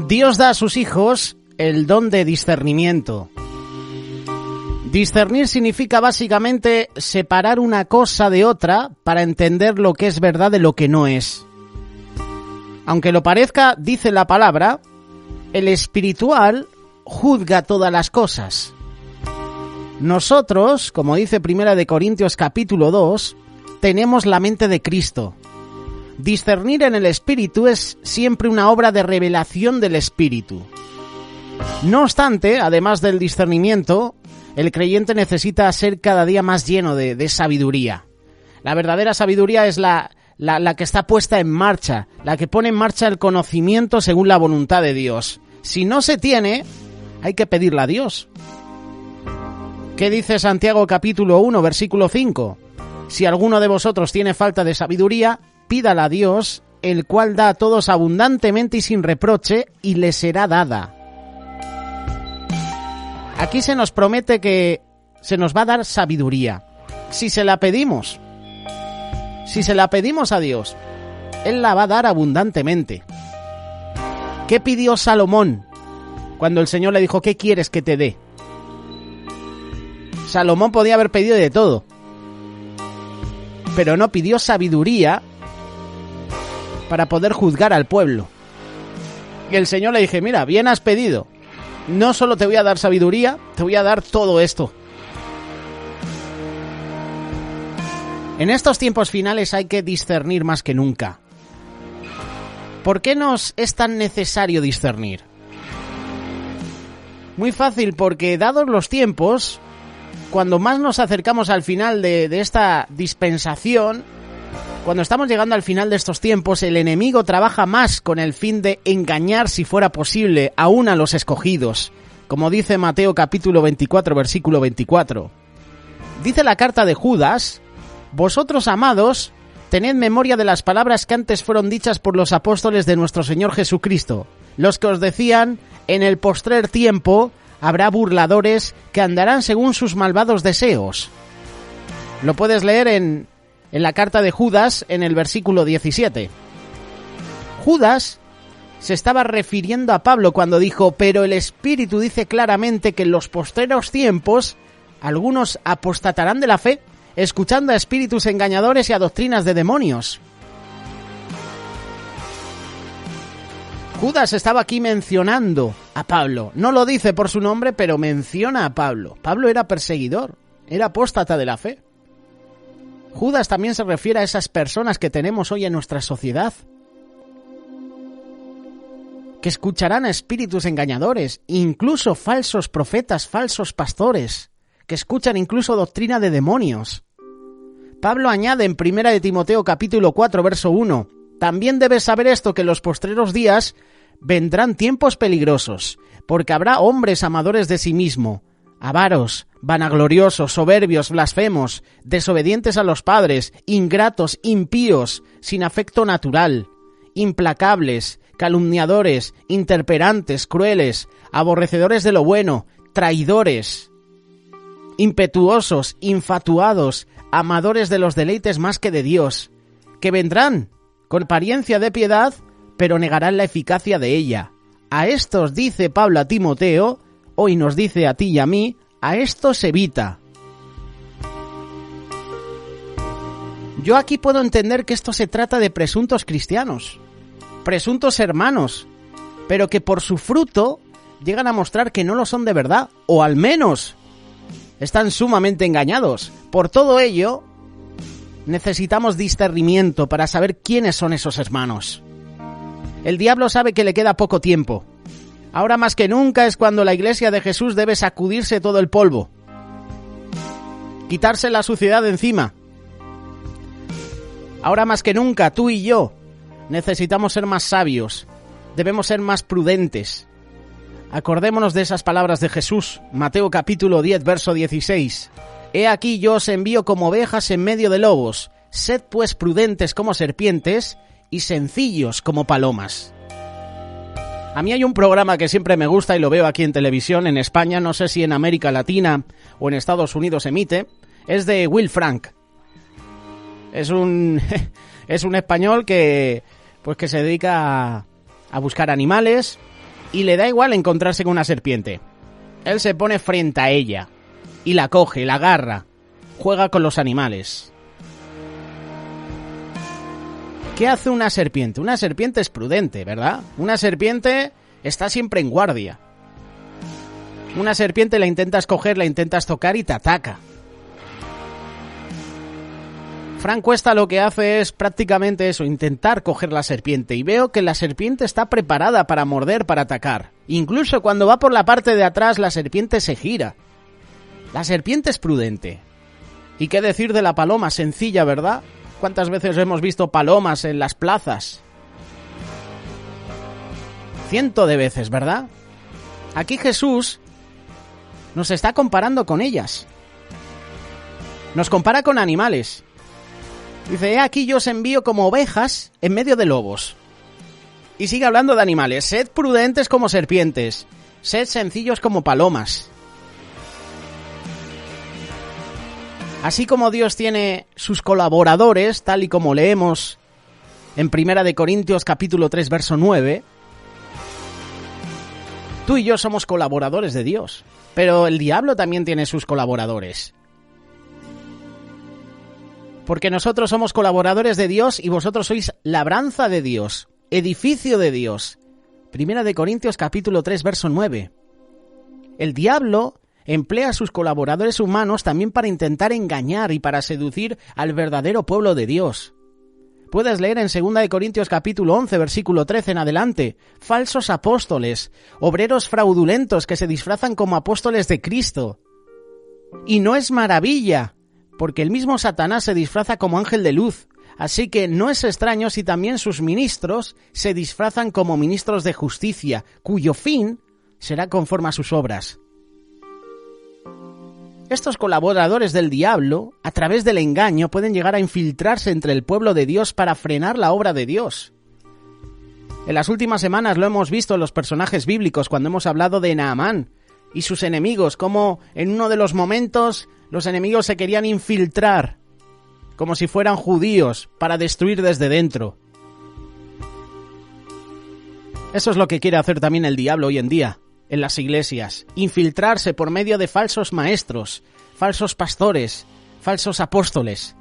Dios da a sus hijos el don de discernimiento. Discernir significa básicamente separar una cosa de otra para entender lo que es verdad de lo que no es. Aunque lo parezca, dice la palabra, el espiritual juzga todas las cosas. Nosotros, como dice 1 Corintios capítulo 2, tenemos la mente de Cristo. Discernir en el espíritu es siempre una obra de revelación del espíritu. No obstante, además del discernimiento, el creyente necesita ser cada día más lleno de sabiduría. La verdadera sabiduría es la que está puesta en marcha, la que pone en marcha el conocimiento según la voluntad de Dios. Si no se tiene, hay que pedirla a Dios. ¿Qué dice Santiago capítulo 1, versículo 5? Si alguno de vosotros tiene falta de sabiduría, pídala a Dios, el cual da a todos abundantemente y sin reproche, y le será dada. Aquí se nos promete que se nos va a dar sabiduría. Si se la pedimos a Dios, Él la va a dar abundantemente. ¿Qué pidió Salomón cuando el Señor le dijo, ¿qué quieres que te dé? Salomón podía haber pedido de todo, pero no pidió sabiduría para poder juzgar al pueblo. Y el Señor le dije, mira, bien has pedido. No solo te voy a dar sabiduría, te voy a dar todo esto. En estos tiempos finales hay que discernir más que nunca. ¿Por qué nos es tan necesario discernir? Muy fácil, porque dados los tiempos, cuando más nos acercamos al final de esta dispensación, cuando estamos llegando al final de estos tiempos, el enemigo trabaja más con el fin de engañar, si fuera posible, aún a los escogidos. Como dice Mateo capítulo 24, versículo 24. Dice la carta de Judas, vosotros, amados, tened memoria de las palabras que antes fueron dichas por los apóstoles de nuestro Señor Jesucristo, los que os decían, en el postrer tiempo habrá burladores que andarán según sus malvados deseos. Lo puedes leer en la carta de Judas, en el versículo 17. Judas se estaba refiriendo a Pablo cuando dijo, pero el Espíritu dice claramente que en los postreros tiempos algunos apostatarán de la fe, escuchando a espíritus engañadores y a doctrinas de demonios. Judas estaba aquí mencionando a Pablo. No lo dice por su nombre, pero menciona a Pablo. Pablo era perseguidor, era apóstata de la fe. Judas también se refiere a esas personas que tenemos hoy en nuestra sociedad, que escucharán a espíritus engañadores, incluso falsos profetas, falsos pastores, que escuchan incluso doctrina de demonios. Pablo añade en 1 de Timoteo capítulo 4, verso 1, también debes saber esto, que en los postreros días vendrán tiempos peligrosos, porque habrá hombres amadores de sí mismo, avaros, vanagloriosos, soberbios, blasfemos, desobedientes a los padres, ingratos, impíos, sin afecto natural, implacables, calumniadores, interperantes, crueles, aborrecedores de lo bueno, traidores, impetuosos, infatuados, amadores de los deleites más que de Dios, que vendrán con apariencia de piedad, pero negarán la eficacia de ella. A estos dice Pablo a Timoteo, hoy nos dice a ti y a mí, a estos evita. Yo aquí puedo entender que esto se trata de presuntos cristianos, presuntos hermanos, pero que por su fruto llegan a mostrar que no lo son de verdad, o al menos están sumamente engañados. Por todo ello, necesitamos discernimiento para saber quiénes son esos hermanos. El diablo sabe que le queda poco tiempo. Ahora más que nunca es cuando la Iglesia de Jesús debe sacudirse todo el polvo, quitarse la suciedad de encima. Ahora más que nunca, tú y yo necesitamos ser más sabios, debemos ser más prudentes. Acordémonos de esas palabras de Jesús, Mateo capítulo 10, verso 16. He aquí yo os envío como ovejas en medio de lobos. Sed pues prudentes como serpientes y sencillos como palomas. A mí hay un programa que siempre me gusta y lo veo aquí en televisión en España, no sé si en América Latina o en Estados Unidos emite, es de Will Frank. Es un español que se dedica a buscar animales y le da igual encontrarse con una serpiente. Él se pone frente a ella y la coge, la agarra, juega con los animales. ¿Qué hace una serpiente? Una serpiente es prudente, ¿verdad? Una serpiente está siempre en guardia. Una serpiente la intentas coger, la intentas tocar y te ataca. Frank Cuesta lo que hace es prácticamente eso, intentar coger la serpiente, y veo que la serpiente está preparada para morder, para atacar. Incluso cuando va por la parte de atrás, la serpiente se gira. La serpiente es prudente. ¿Y qué decir de la paloma? Sencilla, ¿verdad? ¿Cuántas veces hemos visto palomas en las plazas? 100 de veces, ¿verdad? Aquí Jesús nos está comparando con ellas. Nos compara con animales. Dice, he aquí yo os envío como ovejas en medio de lobos. Y sigue hablando de animales. Sed prudentes como serpientes. Sed sencillos como palomas. Así como Dios tiene sus colaboradores, tal y como leemos en 1 Corintios capítulo 3, verso 9, tú y yo somos colaboradores de Dios. Pero el diablo también tiene sus colaboradores. Porque nosotros somos colaboradores de Dios y vosotros sois labranza de Dios, edificio de Dios. 1 Corintios capítulo 3, verso 9. El diablo emplea a sus colaboradores humanos también para intentar engañar y para seducir al verdadero pueblo de Dios. Puedes leer en 2 Corintios capítulo 11, versículo 13 en adelante, falsos apóstoles, obreros fraudulentos que se disfrazan como apóstoles de Cristo. Y no es maravilla, porque el mismo Satanás se disfraza como ángel de luz, así que no es extraño si también sus ministros se disfrazan como ministros de justicia, cuyo fin será conforme a sus obras. Estos colaboradores del diablo, a través del engaño, pueden llegar a infiltrarse entre el pueblo de Dios para frenar la obra de Dios. En las últimas semanas lo hemos visto en los personajes bíblicos cuando hemos hablado de Naamán y sus enemigos, como en uno de los momentos los enemigos se querían infiltrar, como si fueran judíos, para destruir desde dentro. Eso es lo que quiere hacer también el diablo hoy en día, en las iglesias, infiltrarse por medio de falsos maestros, falsos pastores, falsos apóstoles.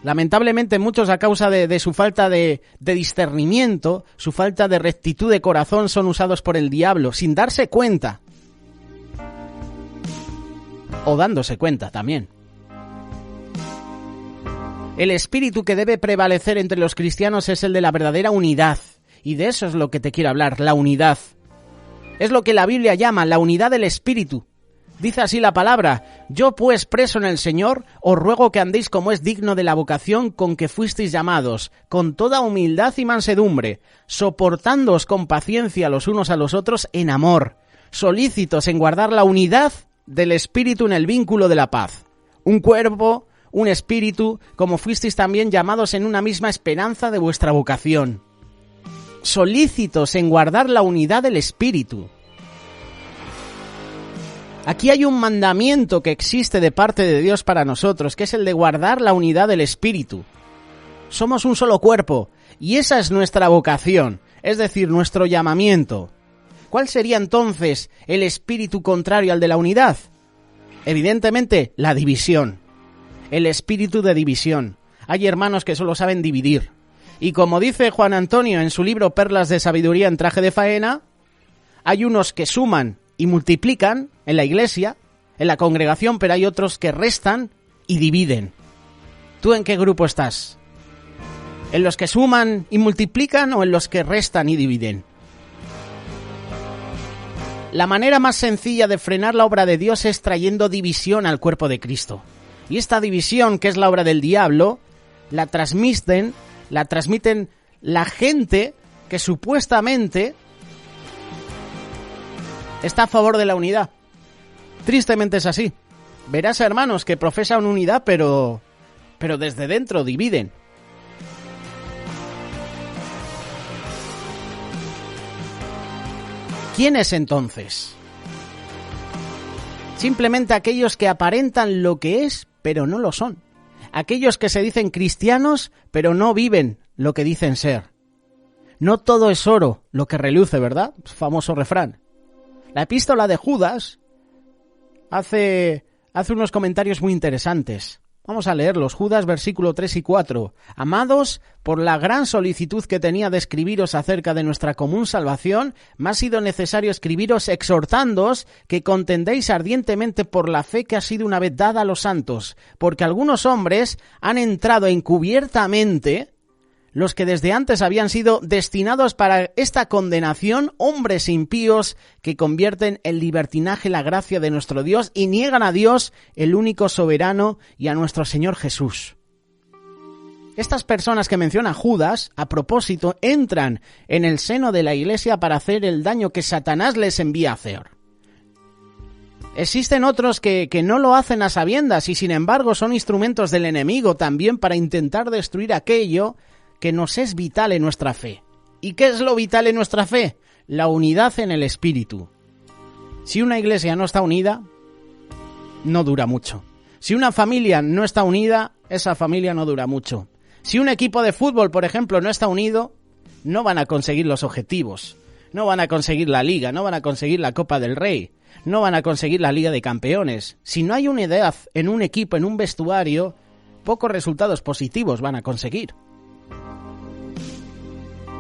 Lamentablemente muchos, a causa de su falta de discernimiento, su falta de rectitud de corazón, son usados por el diablo sin darse cuenta. O dándose cuenta también. El espíritu que debe prevalecer entre los cristianos es el de la verdadera unidad. Y de eso es lo que te quiero hablar, la unidad. Es lo que la Biblia llama la unidad del espíritu. Dice así la palabra: yo pues, preso en el Señor, os ruego que andéis como es digno de la vocación con que fuisteis llamados, con toda humildad y mansedumbre, soportándoos con paciencia los unos a los otros en amor, solícitos en guardar la unidad del espíritu en el vínculo de la paz. Un cuerpo, un espíritu, como fuisteis también llamados en una misma esperanza de vuestra vocación. Solícitos en guardar la unidad del espíritu. Aquí hay un mandamiento que existe de parte de Dios para nosotros, que es el de guardar la unidad del espíritu. Somos un solo cuerpo, y esa es nuestra vocación, es decir, nuestro llamamiento. ¿Cuál sería entonces el espíritu contrario al de la unidad? Evidentemente, la división. El espíritu de división. Hay hermanos que solo saben dividir. Y como dice Juan Antonio en su libro Perlas de Sabiduría en traje de faena, hay unos que suman y multiplican en la iglesia, en la congregación, pero hay otros que restan y dividen. ¿Tú en qué grupo estás? ¿En los que suman y multiplican o en los que restan y dividen? La manera más sencilla de frenar la obra de Dios es trayendo división al cuerpo de Cristo. Y esta división, que es la obra del diablo, la transmiten la gente que supuestamente está a favor de la unidad. Tristemente es así. Verás a hermanos que profesan unidad, pero desde dentro dividen. ¿Quiénes entonces? Simplemente aquellos que aparentan lo que es, pero no lo son. Aquellos que se dicen cristianos, pero no viven lo que dicen ser. No todo es oro lo que reluce, ¿verdad? Famoso refrán. La epístola de Judas hace unos comentarios muy interesantes. Vamos a leerlos. Judas, versículo 3 y 4. Amados, por la gran solicitud que tenía de escribiros acerca de nuestra común salvación, me ha sido necesario escribiros exhortándoos que contendéis ardientemente por la fe que ha sido una vez dada a los santos, porque algunos hombres han entrado encubiertamente, los que desde antes habían sido destinados para esta condenación, hombres impíos que convierten en libertinaje la gracia de nuestro Dios y niegan a Dios, el único soberano, y a nuestro Señor Jesús. Estas personas que menciona Judas, a propósito, entran en el seno de la Iglesia para hacer el daño que Satanás les envía a hacer. Existen otros que no lo hacen a sabiendas y sin embargo son instrumentos del enemigo también para intentar destruir aquello que nos es vital en nuestra fe. ¿Y qué es lo vital en nuestra fe? La unidad en el Espíritu. Si una iglesia no está unida, no dura mucho. Si una familia no está unida, esa familia no dura mucho. Si un equipo de fútbol, por ejemplo, no está unido, no van a conseguir los objetivos. No van a conseguir la Liga, no van a conseguir la Copa del Rey, no van a conseguir la Liga de Campeones. Si no hay unidad en un equipo, en un vestuario, pocos resultados positivos van a conseguir.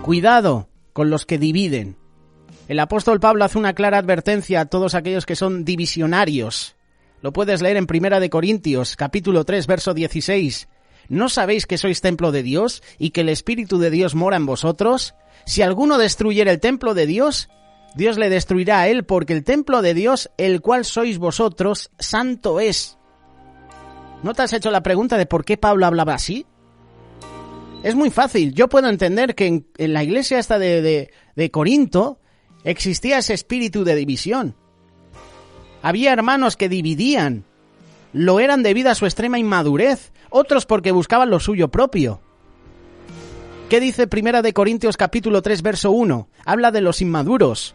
Cuidado con los que dividen. El apóstol Pablo hace una clara advertencia a todos aquellos que son divisionarios. Lo puedes leer en 1 Corintios, capítulo 3, verso 16. ¿No sabéis que sois templo de Dios y que el Espíritu de Dios mora en vosotros? Si alguno destruyere el templo de Dios, Dios le destruirá a él, porque el templo de Dios, el cual sois vosotros, santo es. ¿No te has hecho la pregunta de por qué Pablo hablaba así? Es muy fácil. Yo puedo entender que en la iglesia esta de Corinto existía ese espíritu de división. Había hermanos que dividían. Lo eran debido a su extrema inmadurez. Otros porque buscaban lo suyo propio. ¿Qué dice 1 Corintios capítulo 3, verso 1? Habla de los inmaduros.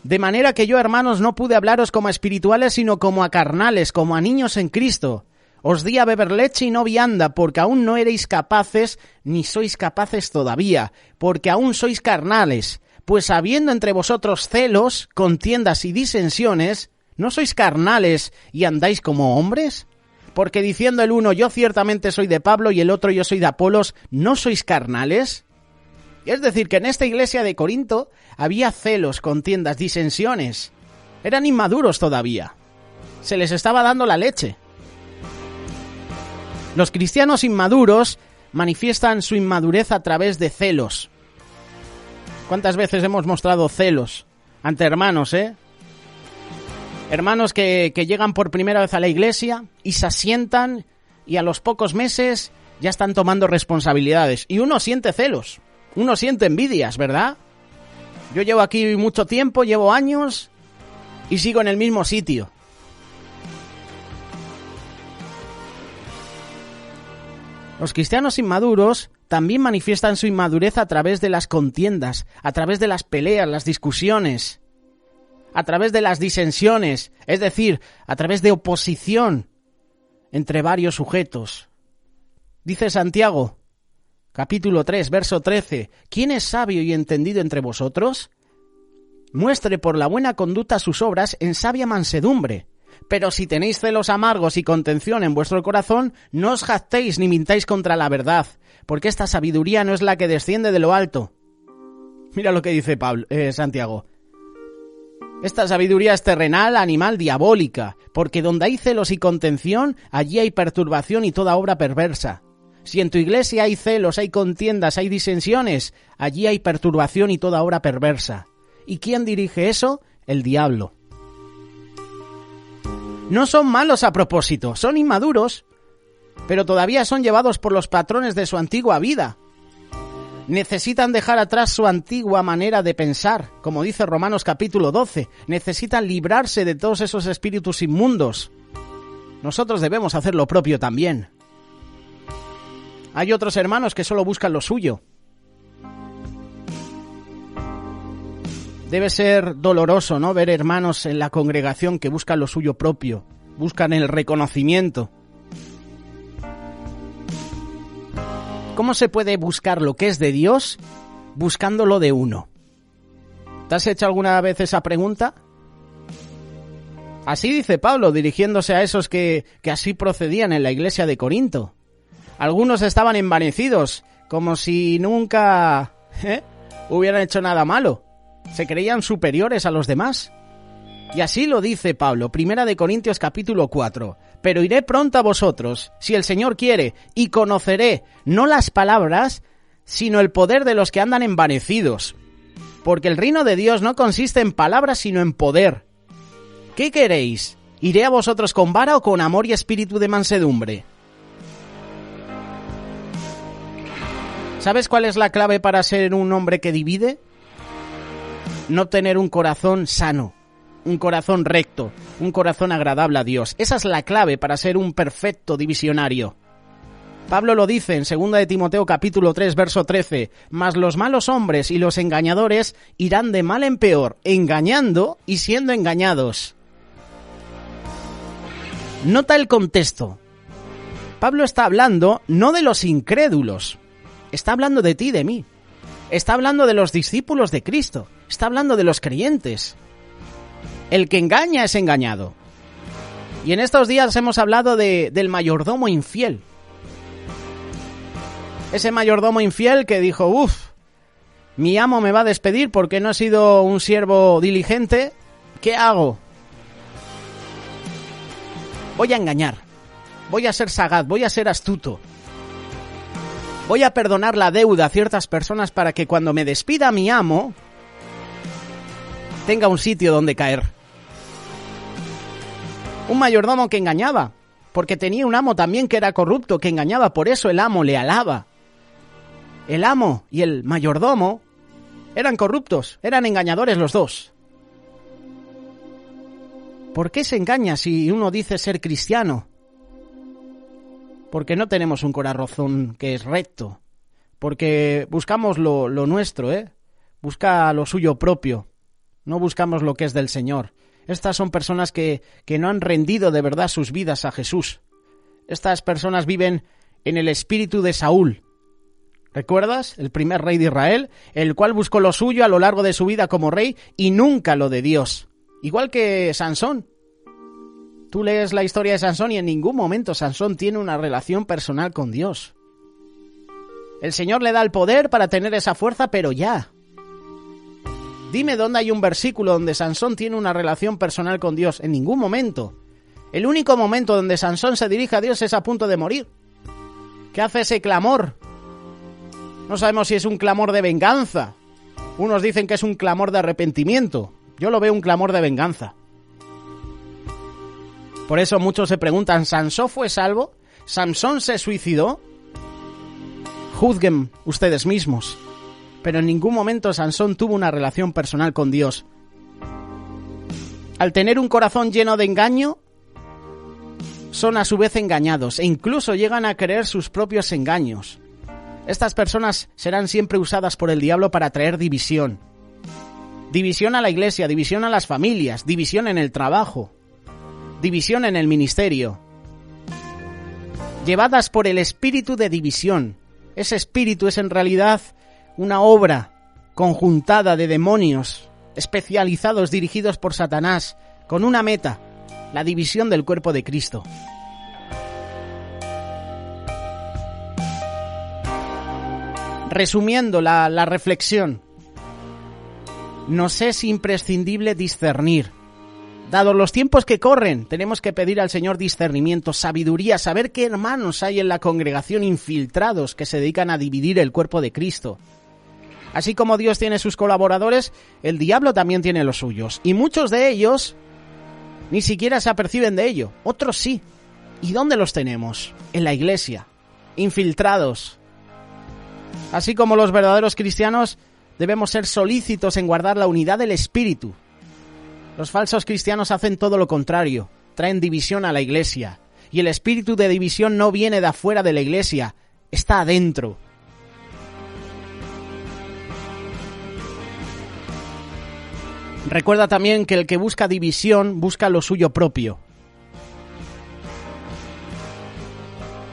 De manera que yo, hermanos, no pude hablaros como a espirituales, sino como a carnales, como a niños en Cristo. Os di a beber leche y no vianda, porque aún no erais capaces, ni sois capaces todavía, porque aún sois carnales. Pues habiendo entre vosotros celos, contiendas y disensiones, ¿no sois carnales y andáis como hombres? Porque diciendo el uno, yo ciertamente soy de Pablo, y el otro, yo soy de Apolos, ¿no sois carnales? Es decir, que en esta iglesia de Corinto había celos, contiendas, disensiones. Eran inmaduros todavía. Se les estaba dando la leche. Los cristianos inmaduros manifiestan su inmadurez a través de celos. ¿Cuántas veces hemos mostrado celos ante hermanos, Hermanos que llegan por primera vez a la iglesia y se asientan y a los pocos meses ya están tomando responsabilidades. Y uno siente celos, uno siente envidias, ¿verdad? Yo llevo aquí mucho tiempo, llevo años y sigo en el mismo sitio. Los cristianos inmaduros también manifiestan su inmadurez a través de las contiendas, a través de las peleas, las discusiones, a través de las disensiones, es decir, a través de oposición entre varios sujetos. Dice Santiago, capítulo 3, verso 13, ¿quién es sabio y entendido entre vosotros? Muestre por la buena conducta sus obras en sabia mansedumbre. Pero si tenéis celos amargos y contención en vuestro corazón, no os jactéis ni mintáis contra la verdad, porque esta sabiduría no es la que desciende de lo alto. Mira lo que dice Santiago. Esta sabiduría es terrenal, animal, diabólica, porque donde hay celos y contención, allí hay perturbación y toda obra perversa. Si en tu iglesia hay celos, hay contiendas, hay disensiones, allí hay perturbación y toda obra perversa. ¿Y quién dirige eso? El diablo. No son malos a propósito, son inmaduros, pero todavía son llevados por los patrones de su antigua vida. Necesitan dejar atrás su antigua manera de pensar, como dice Romanos capítulo 12. Necesitan librarse de todos esos espíritus inmundos. Nosotros debemos hacer lo propio también. Hay otros hermanos que solo buscan lo suyo. Debe ser doloroso, ¿no?, ver hermanos en la congregación que buscan lo suyo propio, buscan el reconocimiento. ¿Cómo se puede buscar lo que es de Dios buscando lo de uno. ¿Te has hecho alguna vez esa pregunta? Así dice Pablo, dirigiéndose a esos que así procedían en la iglesia de Corinto. Algunos estaban envanecidos, como si nunca hubieran hecho nada malo. Se creían superiores a los demás. Y así lo dice Pablo, 1 Corintios capítulo 4. Pero iré pronto a vosotros, si el Señor quiere, y conoceré no las palabras, sino el poder de los que andan envanecidos. Porque el reino de Dios no consiste en palabras, sino en poder. ¿Qué queréis? ¿Iré a vosotros con vara o con amor y espíritu de mansedumbre? ¿Sabes cuál es la clave para ser un hombre que divide? No tener un corazón sano, un corazón recto, un corazón agradable a Dios. Esa es la clave para ser un perfecto divisionario. Pablo lo dice en 2 de Timoteo capítulo 3, verso 13. Mas los malos hombres y los engañadores irán de mal en peor, engañando y siendo engañados. Nota el contexto. Pablo está hablando no de los incrédulos, está hablando de ti y de mí. Está hablando de los discípulos de Cristo, está hablando de los creyentes. El que engaña es engañado. Y en estos días hemos hablado del mayordomo infiel. Ese mayordomo infiel que dijo, mi amo me va a despedir porque no he sido un siervo diligente, ¿qué hago? Voy a engañar, voy a ser sagaz, voy a ser astuto. Voy a perdonar la deuda a ciertas personas para que cuando me despida mi amo, tenga un sitio donde caer. Un mayordomo que engañaba, porque tenía un amo también que era corrupto, que engañaba, por eso el amo le alaba. El amo y el mayordomo eran corruptos, eran engañadores los dos. ¿Por qué se engaña si uno dice ser cristiano? Porque no tenemos un corazón que es recto, porque buscamos lo nuestro, busca lo suyo propio, no buscamos lo que es del Señor. Estas son personas que no han rendido de verdad sus vidas a Jesús. Estas personas viven en el espíritu de Saúl. ¿Recuerdas? El primer rey de Israel, el cual buscó lo suyo a lo largo de su vida como rey y nunca lo de Dios. Igual que Sansón. Tú lees la historia de Sansón y en ningún momento Sansón tiene una relación personal con Dios. El Señor le da el poder para tener esa fuerza, pero ya. Dime dónde hay un versículo donde Sansón tiene una relación personal con Dios. En ningún momento. El único momento donde Sansón se dirige a Dios es a punto de morir. ¿Qué hace ese clamor? No sabemos si es un clamor de venganza. Unos dicen que es un clamor de arrepentimiento. Yo lo veo un clamor de venganza. Por eso muchos se preguntan, ¿Sansón fue salvo? ¿Sansón se suicidó? Juzguen ustedes mismos. Pero en ningún momento Sansón tuvo una relación personal con Dios. Al tener un corazón lleno de engaño, son a su vez engañados e incluso llegan a creer sus propios engaños. Estas personas serán siempre usadas por el diablo para traer división. División a la iglesia, división a las familias, división en el trabajo, división en el ministerio. Llevadas por el espíritu de división. Ese espíritu es en realidad una obra conjuntada de demonios especializados dirigidos por Satanás con una meta, la división del cuerpo de Cristo. Resumiendo la reflexión, nos es imprescindible discernir. Dados los tiempos que corren, tenemos que pedir al Señor discernimiento, sabiduría, saber qué hermanos hay en la congregación infiltrados que se dedican a dividir el cuerpo de Cristo. Así como Dios tiene sus colaboradores, el diablo también tiene los suyos. Y muchos de ellos ni siquiera se aperciben de ello, otros sí. ¿Y dónde los tenemos? En la iglesia, infiltrados. Así como los verdaderos cristianos debemos ser solícitos en guardar la unidad del espíritu. Los falsos cristianos hacen todo lo contrario, traen división a la iglesia. Y el espíritu de división no viene de afuera de la iglesia, está adentro. Recuerda también que el que busca división busca lo suyo propio.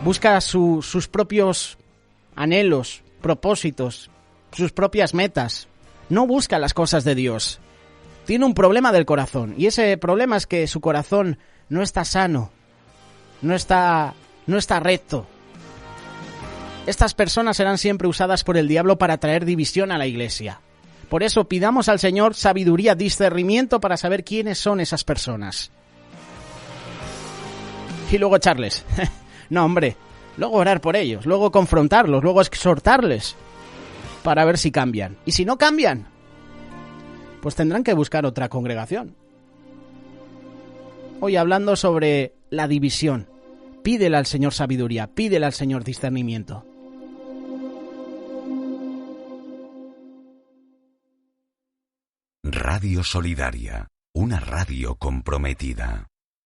Busca sus propios anhelos, propósitos, sus propias metas, no busca las cosas de Dios. Tiene un problema del corazón, y ese problema es que su corazón no está sano, no está recto. Estas personas serán siempre usadas por el diablo para traer división a la iglesia. Por eso pidamos al Señor sabiduría, discernimiento para saber quiénes son esas personas. Y luego echarles. No, hombre. Luego orar por ellos, luego confrontarlos, luego exhortarles para ver si cambian. Y si no cambian, pues tendrán que buscar otra congregación. Hoy hablando sobre la división. Pídele al Señor sabiduría, pídele al Señor discernimiento. Radio Solidaria, una radio comprometida.